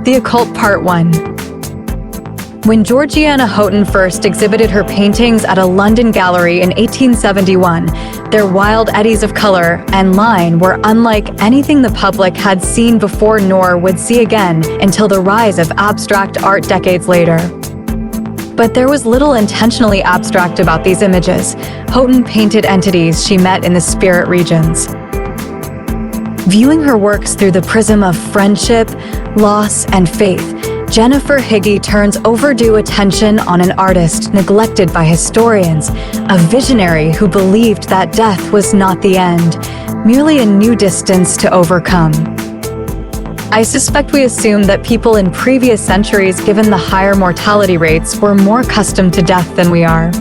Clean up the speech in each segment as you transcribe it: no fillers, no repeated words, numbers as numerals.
The Occult Part 1. When Georgina Houghton first exhibited her paintings at a London gallery in 1871, their wild eddies of color and line were unlike anything the public had seen before nor would see again until the rise of abstract art decades later. But there was little intentionally abstract about these images. Houghton painted entities she met in the spirit regions. Viewing her works through the prism of friendship, loss, and faith, Jennifer Higgy turns overdue attention on an artist neglected by historians, a visionary who believed that death was not the end, merely a new distance to overcome. I suspect we assume that people in previous centuries, given the higher mortality rates, were more accustomed to death than we are.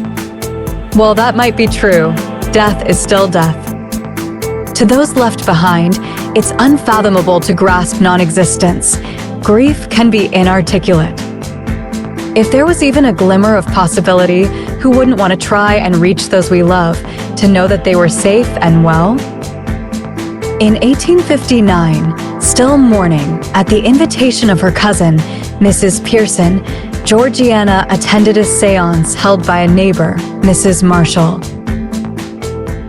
While that might be true, death is still death. To those left behind, it's unfathomable to grasp non-existence. Grief can be inarticulate. If there was even a glimmer of possibility, who wouldn't want to try and reach those we love, to know that they were safe and well? In 1859, still mourning, at the invitation of her cousin, Mrs. Pearson, Georgina attended a séance held by a neighbor, Mrs. Marshall.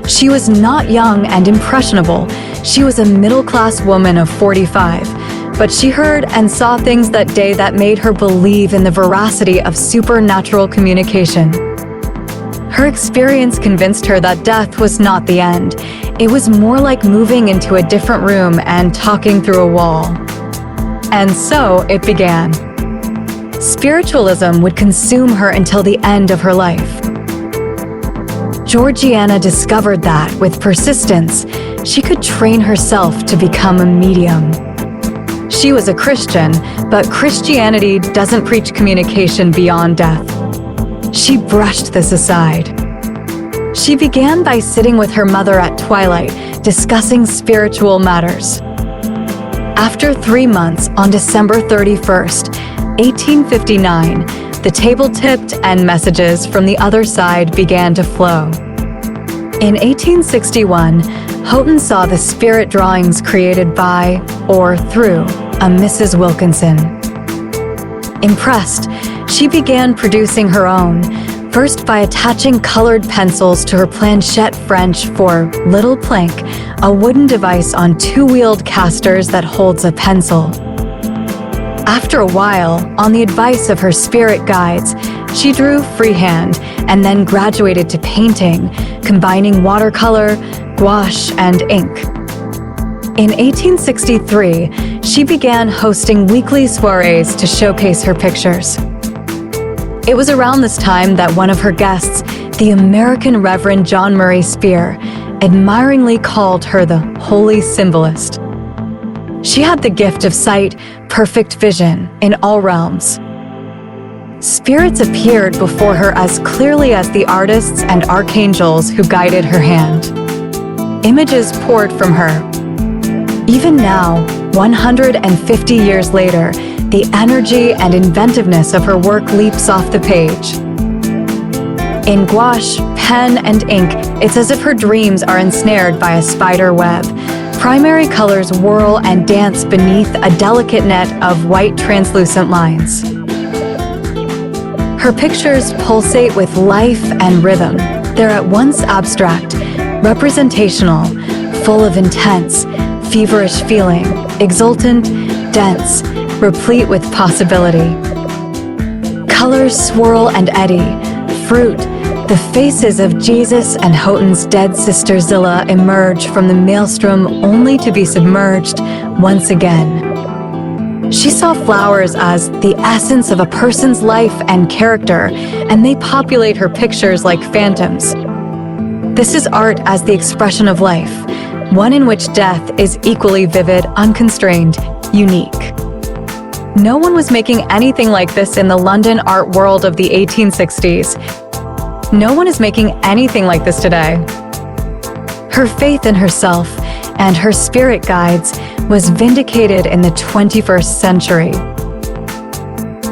She was not young and impressionable. She was a middle-class woman of 45. But she heard and saw things that day that made her believe in the veracity of supernatural communication. Her experience convinced her that death was not the end. It was more like moving into a different room and talking through a wall. And so it began. Spiritualism would consume her until the end of her life. Georgina discovered that, with persistence, she could train herself to become a medium. She was a Christian, but Christianity doesn't preach communication beyond death. She brushed this aside. She began by sitting with her mother at twilight, discussing spiritual matters. After 3 months, on December 31st, 1859, the table tipped and messages from the other side began to flow. In 1861, Houghton saw the spirit drawings created by, or through, a Mrs. Wilkinson. Impressed, she began producing her own, first by attaching colored pencils to her planchette French for little plank, a wooden device on two-wheeled casters that holds a pencil. After a while, on the advice of her spirit guides, she drew freehand and then graduated to painting, combining watercolor, gouache, and ink. In 1863, she began hosting weekly soirees to showcase her pictures. It was around this time that one of her guests, the American Reverend John Murray Spear, admiringly called her the Holy Symbolist. She had the gift of sight, perfect vision, in all realms. Spirits appeared before her as clearly as the artists and archangels who guided her hand. Images poured from her. Even now, 150 years later, the energy and inventiveness of her work leaps off the page. In gouache, pen, and ink, it's as if her dreams are ensnared by a spider web. Primary colors whirl and dance beneath a delicate net of white translucent lines. Her pictures pulsate with life and rhythm. They're at once abstract, representational, full of intense, feverish feeling, exultant, dense, replete with possibility. Colors swirl and eddy. Fruit, the faces of Jesus and Houghton's dead sister Zilla emerge from the maelstrom only to be submerged once again. She saw flowers as the essence of a person's life and character, and they populate her pictures like phantoms. This is art as the expression of life, one in which death is equally vivid, unconstrained, unique. No one was making anything like this in the London art world of the 1860s. No one is making anything like this today. Her faith in herself and her spirit guides was vindicated in the 21st century.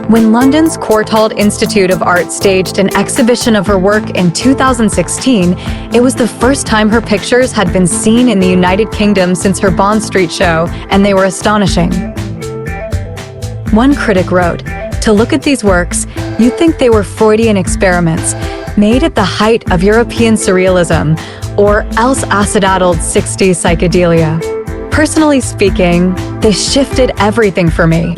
When London's Courtauld Institute of Art staged an exhibition of her work in 2016, it was the first time her pictures had been seen in the United Kingdom since her Bond Street show, and they were astonishing. One critic wrote, "To look at these works, you'd think they were Freudian experiments, made at the height of European surrealism, or else acid-addled 60s psychedelia. Personally speaking, they shifted everything for me."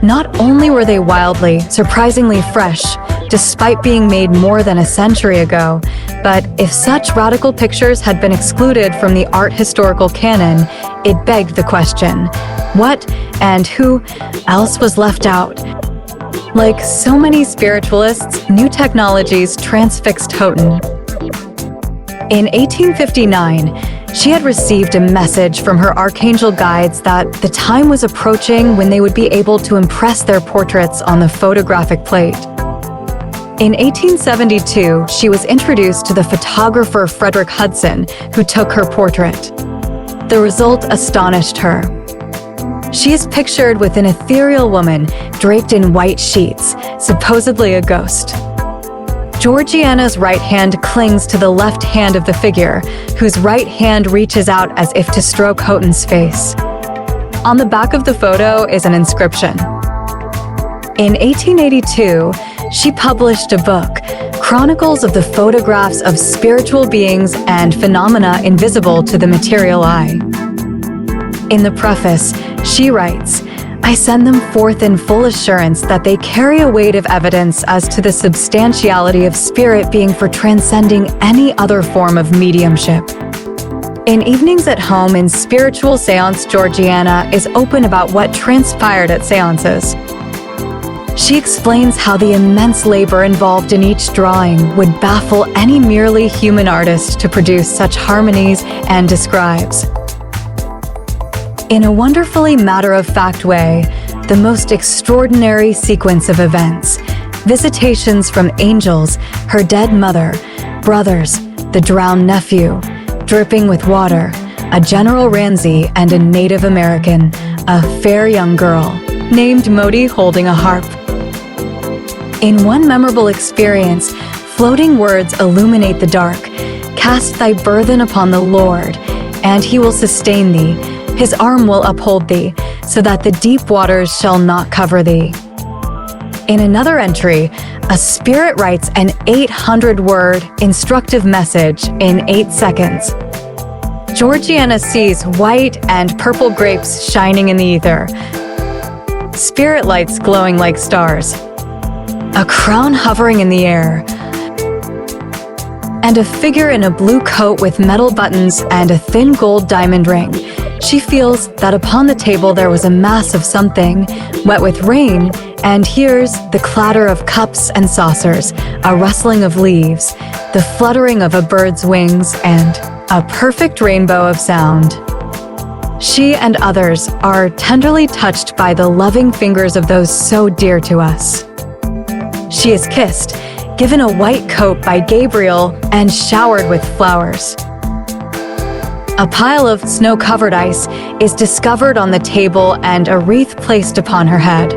Not only were they wildly, surprisingly fresh, despite being made more than a century ago, but if such radical pictures had been excluded from the art historical canon, it begged the question, what and who else was left out? Like so many spiritualists, new technologies transfixed Houghton. In 1859, she had received a message from her archangel guides that the time was approaching when they would be able to impress their portraits on the photographic plate. In 1872, she was introduced to the photographer Frederick Hudson, who took her portrait. The result astonished her. She is pictured with an ethereal woman draped in white sheets, supposedly a ghost. Georgiana's right hand clings to the left hand of the figure, whose right hand reaches out as if to stroke Houghton's face. On the back of the photo is an inscription. In 1882, she published a book, Chronicles of the Photographs of Spiritual Beings and Phenomena Invisible to the Material Eye. In the preface, she writes, "I send them forth in full assurance that they carry a weight of evidence as to the substantiality of spirit being for transcending any other form of mediumship." In Evenings at Home in Spiritual Seance, Georgiana is open about what transpired at seances. She explains how the immense labor involved in each drawing would baffle any merely human artist to produce such harmonies, and describes, in a wonderfully matter-of-fact way, the most extraordinary sequence of events, visitations from angels, her dead mother, brothers, the drowned nephew, dripping with water, a General Ramsay and a Native American, a fair young girl, named Modi holding a harp. In one memorable experience, floating words illuminate the dark, "Cast thy burthen upon the Lord, and he will sustain thee. His arm will uphold thee, so that the deep waters shall not cover thee." In another entry, a spirit writes an 800-word instructive message in 8 seconds. Georgiana sees white and purple grapes shining in the ether, spirit lights glowing like stars, a crown hovering in the air, and a figure in a blue coat with metal buttons and a thin gold diamond ring. She feels that upon the table there was a mass of something, wet with rain, and hears the clatter of cups and saucers, a rustling of leaves, the fluttering of a bird's wings, and a perfect rainbow of sound. She and others are tenderly touched by the loving fingers of those so dear to us. She is kissed, given a white coat by Gabriel, and showered with flowers. A pile of snow-covered ice is discovered on the table and a wreath placed upon her head.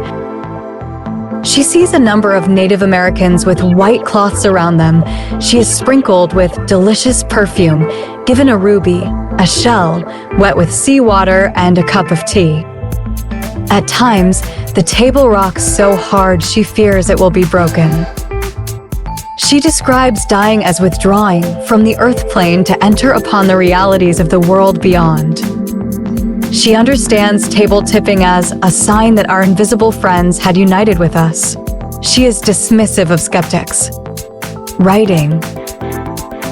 She sees a number of Native Americans with white cloths around them. She is sprinkled with delicious perfume, given a ruby, a shell, wet with seawater, and a cup of tea. At times, the table rocks so hard she fears it will be broken. She describes dying as withdrawing from the earth plane to enter upon the realities of the world beyond. She understands table tipping as a sign that our invisible friends had united with us. She is dismissive of skeptics. Writing.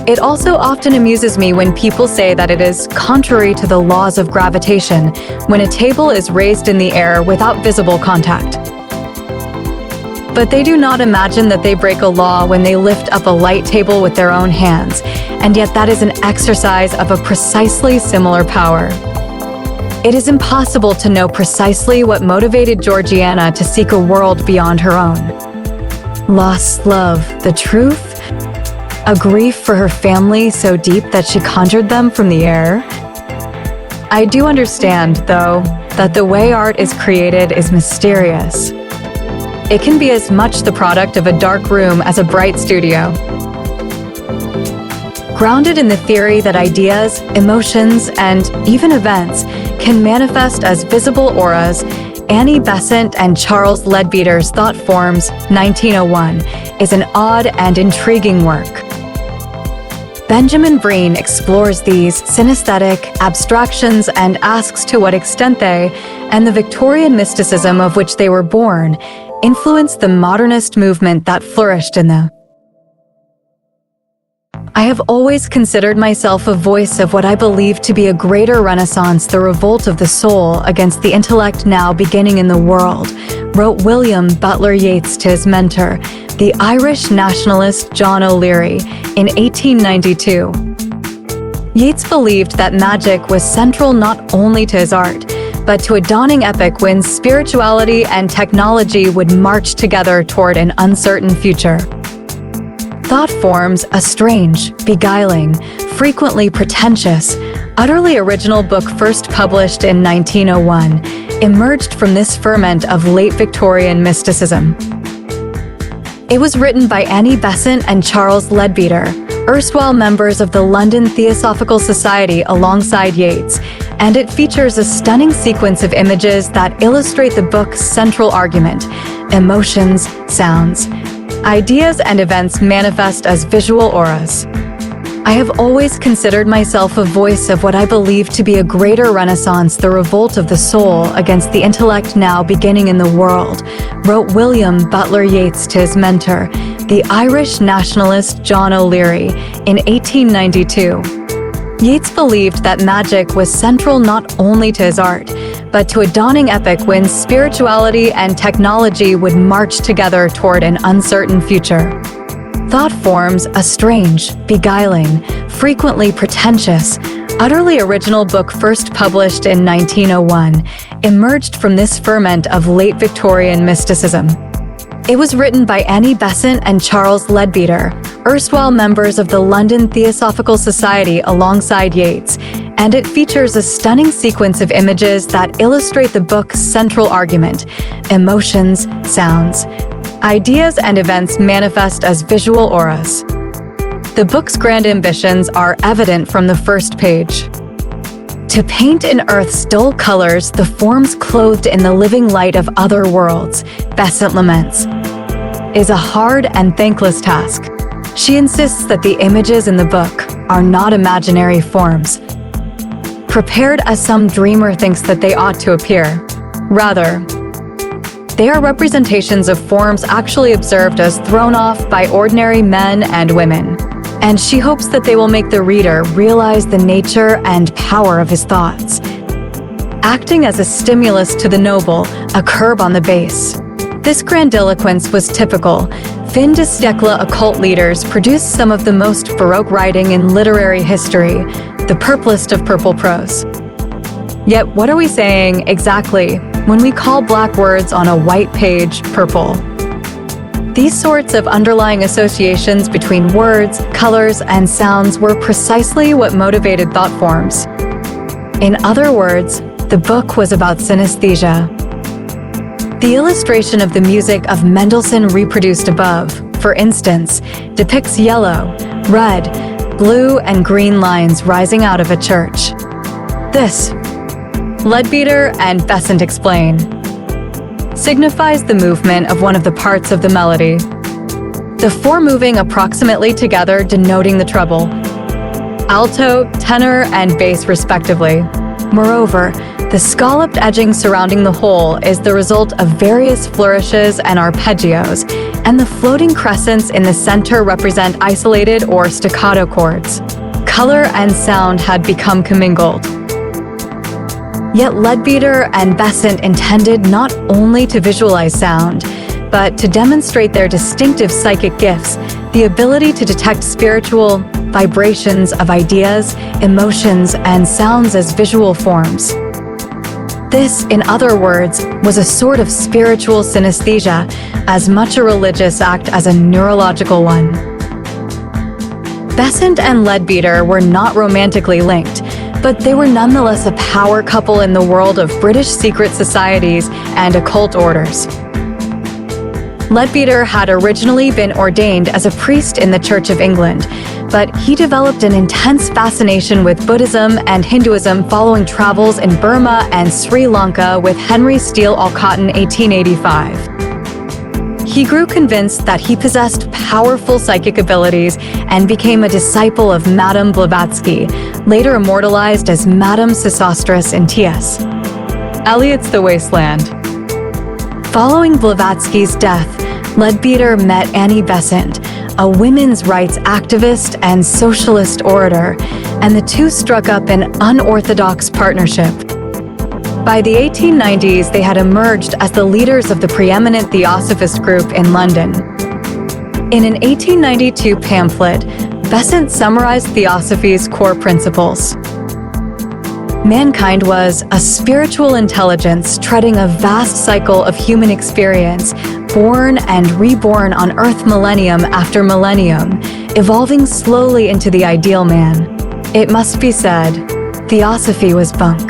It also often amuses me when people say that it is contrary to the laws of gravitation when a table is raised in the air without visible contact. But they do not imagine that they break a law when they lift up a light table with their own hands, and yet that is an exercise of a precisely similar power. It is impossible to know precisely what motivated Georgiana to seek a world beyond her own. Lost love, the truth? A grief for her family so deep that she conjured them from the air? I do understand, though, that the way art is created is mysterious. It can be as much the product of a dark room as a bright studio. Grounded in the theory that ideas, emotions, and even events can manifest as visible auras, Annie Besant and Charles Leadbeater's Thought Forms, 1901, is an odd and intriguing work. Benjamin Breen explores these synesthetic abstractions and asks to what extent they, and the Victorian mysticism of which they were born, influenced the modernist movement that flourished in them. I have always considered myself a voice of what I believe to be a greater renaissance, the revolt of the soul against the intellect now beginning in the world, wrote William Butler Yeats to his mentor, the Irish nationalist John O'Leary, in 1892. Yeats believed that magic was central not only to his art, but to a dawning epoch when spirituality and technology would march together toward an uncertain future. Thought Forms, a strange, beguiling, frequently pretentious, utterly original book first published in 1901, emerged from this ferment of late Victorian mysticism. It was written by Annie Besant and Charles Leadbeater, erstwhile members of the London Theosophical Society alongside Yeats, and it features a stunning sequence of images that illustrate the book's central argument: emotions, sounds, ideas and events manifest as visual auras. I have always considered myself a voice of what I believe to be a greater renaissance, the revolt of the soul against the intellect now beginning in the world, wrote William Butler Yeats to his mentor, the Irish nationalist John O'Leary, in 1892. Yeats believed that magic was central not only to his art, but to a dawning epoch when spirituality and technology would march together toward an uncertain future. Thought Forms, a strange, beguiling, frequently pretentious, utterly original book first published in 1901, emerged from this ferment of late Victorian mysticism. It was written by Annie Besant and Charles Leadbeater, erstwhile members of the London Theosophical Society alongside Yeats, and it features a stunning sequence of images that illustrate the book's central argument: emotions, sounds, ideas and events manifest as visual auras. The book's grand ambitions are evident from the first page. To paint in Earth's dull colors the forms clothed in the living light of other worlds, Besant laments, is a hard and thankless task. She insists that the images in the book are not imaginary forms, prepared as some dreamer thinks that they ought to appear. Rather, they are representations of forms actually observed as thrown off by ordinary men and women, and she hopes that they will make the reader realize the nature and power of his thoughts, acting as a stimulus to the noble, a curb on the base. This grandiloquence was typical. Fin de siècle occult leaders produced some of the most baroque writing in literary history, the purplest of purple prose. Yet what are we saying exactly when we call black words on a white page purple? These sorts of underlying associations between words, colors, and sounds were precisely what motivated thought forms. In other words, the book was about synesthesia. The illustration of the music of Mendelssohn reproduced above, for instance, depicts yellow, red, blue, and green lines rising out of a church. This, Leadbeater and Besant explain, signifies the movement of one of the parts of the melody, the four moving approximately together denoting the treble, alto, tenor, and bass respectively. Moreover, the scalloped edging surrounding the whole is the result of various flourishes and arpeggios, and the floating crescents in the center represent isolated or staccato chords. Color and sound had become commingled. Yet Leadbeater and Besant intended not only to visualize sound, but to demonstrate their distinctive psychic gifts, the ability to detect spiritual vibrations of ideas, emotions, and sounds as visual forms. This, in other words, was a sort of spiritual synesthesia, as much a religious act as a neurological one. Besant and Leadbeater were not romantically linked, but they were nonetheless a power couple in the world of British secret societies and occult orders. Leadbeater had originally been ordained as a priest in the Church of England, but he developed an intense fascination with Buddhism and Hinduism following travels in Burma and Sri Lanka with Henry Steele Olcott in 1885. He grew convinced that he possessed powerful psychic abilities and became a disciple of Madame Blavatsky, later immortalized as Madame Sosostris in T.S. Eliot's The Wasteland. Following Blavatsky's death, Leadbeater met Annie Besant, a women's rights activist and socialist orator, and the two struck up an unorthodox partnership. By the 1890s, they had emerged as the leaders of the preeminent Theosophist group in London. In an 1892 pamphlet, Besant summarized Theosophy's core principles. Mankind was a spiritual intelligence treading a vast cycle of human experience, born and reborn on Earth millennium after millennium, evolving slowly into the ideal man. It must be said, Theosophy was bunk.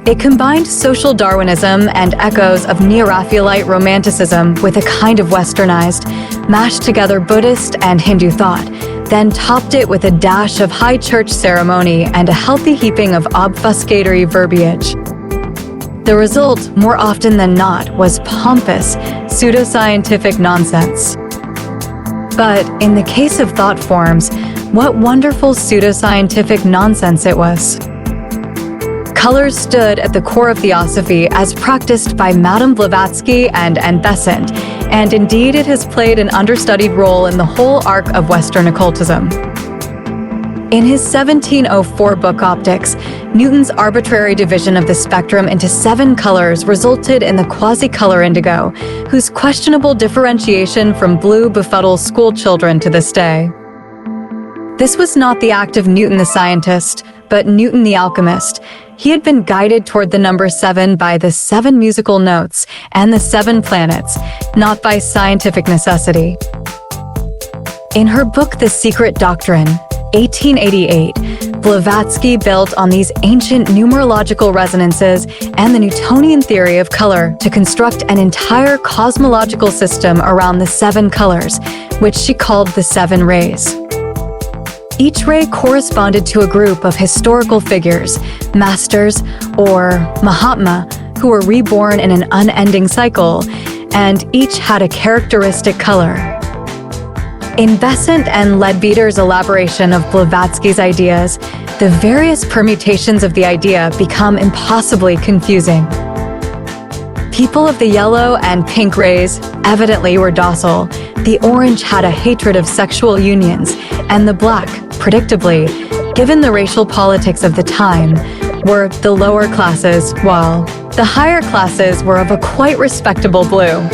It combined social Darwinism and echoes of Neo-Raphaelite Romanticism with a kind of westernized, mashed-together Buddhist and Hindu thought, then topped it with a dash of high church ceremony and a healthy heaping of obfuscatory verbiage. The result, more often than not, was pompous, pseudoscientific nonsense. But in the case of thought forms, what wonderful pseudoscientific nonsense it was. Colors stood at the core of Theosophy as practiced by Madame Blavatsky and Besant, and indeed it has played an understudied role in the whole arc of Western occultism. In his 1704 book Optics, Newton's arbitrary division of the spectrum into 7 colors resulted in the quasi-color indigo, whose questionable differentiation from blue befuddles school children to this day. This was not the act of Newton the scientist, but Newton the alchemist. He had been guided toward the number 7 by the 7 musical notes and the 7 planets, not by scientific necessity. In her book The Secret Doctrine, 1888, Blavatsky built on these ancient numerological resonances and the Newtonian theory of color to construct an entire cosmological system around the 7 colors, which she called the 7 rays. Each ray corresponded to a group of historical figures, masters, or Mahatma, who were reborn in an unending cycle, and each had a characteristic color. In Besant and Leadbeater's elaboration of Blavatsky's ideas, the various permutations of the idea become impossibly confusing. People of the yellow and pink rays evidently were docile, the orange had a hatred of sexual unions, and the black, predictably, given the racial politics of the time, were the lower classes, while the higher classes were of a quite respectable blue.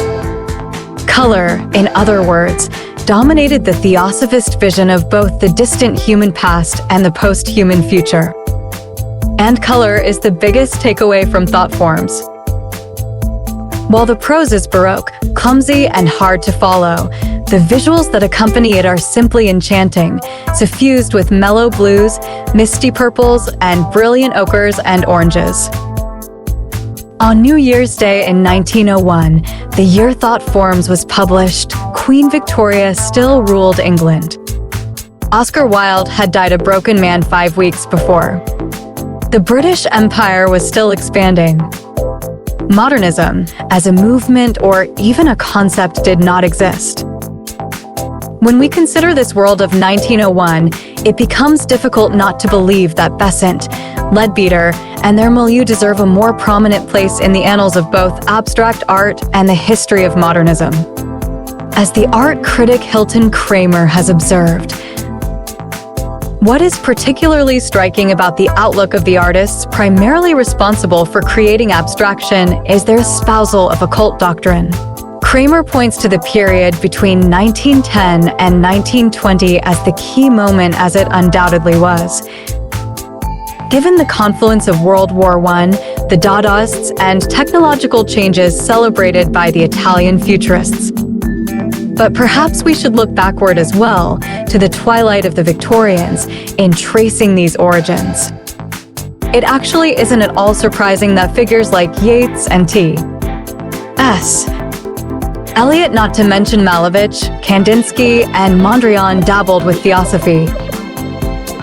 Color, in other words, dominated the Theosophist vision of both the distant human past and the post-human future. And color is the biggest takeaway from thought forms. While the prose is baroque, clumsy, and hard to follow, the visuals that accompany it are simply enchanting, suffused with mellow blues, misty purples, and brilliant ochres and oranges. On New Year's Day in 1901, the year Thought Forms was published, Queen Victoria still ruled England. Oscar Wilde had died a broken man 5 weeks before. The British Empire was still expanding. Modernism, as a movement or even a concept, did not exist. When we consider this world of 1901, it becomes difficult not to believe that Besant, Leadbeater, and their milieu deserve a more prominent place in the annals of both abstract art and the history of modernism. As the art critic Hilton Kramer has observed, what is particularly striking about the outlook of the artists primarily responsible for creating abstraction is their espousal of occult doctrine. Kramer points to the period between 1910 and 1920 as the key moment, as it undoubtedly was. Given the confluence of World War I, the Dadaists, and technological changes celebrated by the Italian Futurists. But perhaps we should look backward as well, to the twilight of the Victorians, in tracing these origins. It actually isn't at all surprising that figures like Yeats and T.S. Eliot, not to mention Malevich, Kandinsky, and Mondrian dabbled with theosophy.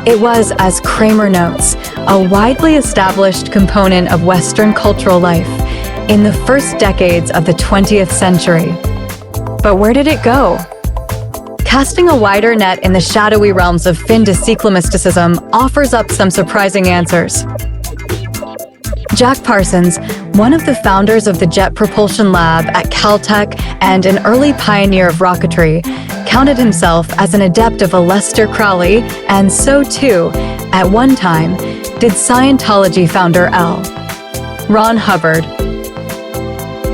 It was, as Kramer notes, a widely established component of Western cultural life in the first decades of the 20th century. But where did it go? Casting a wider net in the shadowy realms of fin de siècle mysticism offers up some surprising answers. Jack Parsons, one of the founders of the Jet Propulsion Lab at Caltech and an early pioneer of rocketry, counted himself as an adept of Aleister Crowley, and so too, at one time, did Scientology founder L. Ron Hubbard.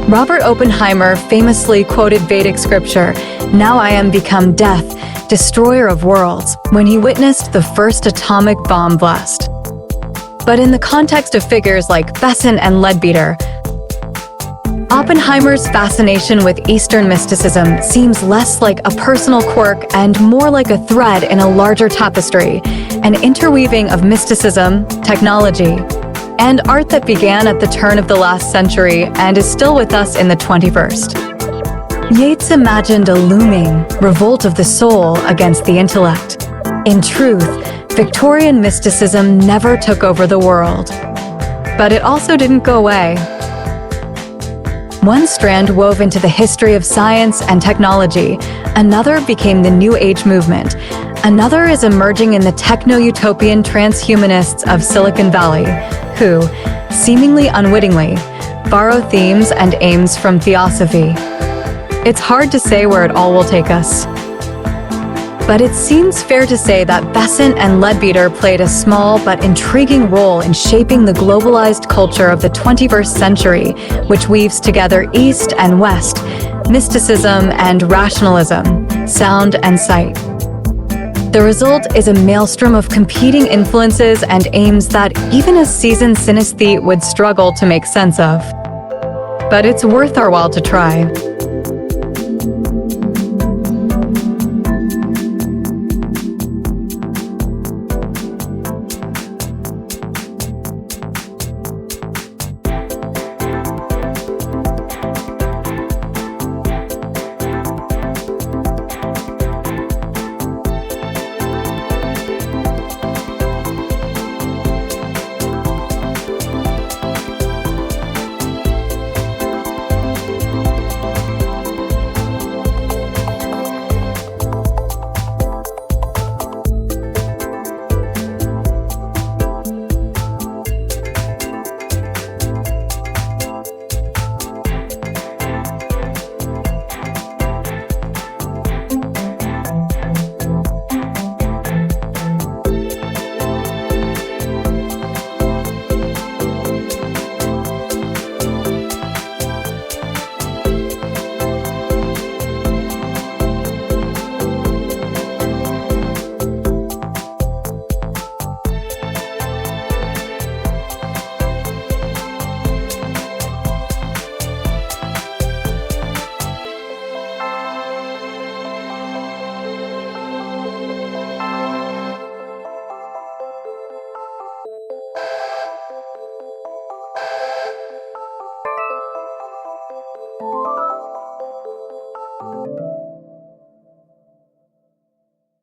Robert Oppenheimer famously quoted Vedic scripture, "Now I am become death, destroyer of worlds," when he witnessed the first atomic bomb blast. But in the context of figures like Besant and Leadbeater, Oppenheimer's fascination with Eastern mysticism seems less like a personal quirk and more like a thread in a larger tapestry, an interweaving of mysticism, technology, and art that began at the turn of the last century and is still with us in the 21st. Yeats imagined a looming revolt of the soul against the intellect. In truth, Victorian mysticism never took over the world. But it also didn't go away. One strand wove into the history of science and technology, another became the New Age movement, another is emerging in the techno-utopian transhumanists of Silicon Valley, who, seemingly unwittingly, borrow themes and aims from theosophy. It's hard to say where it all will take us. But it seems fair to say that Besant and Leadbeater played a small but intriguing role in shaping the globalized culture of the 21st century, which weaves together East and West, mysticism and rationalism, sound and sight. The result is a maelstrom of competing influences and aims that even a seasoned synesthete would struggle to make sense of. But it's worth our while to try.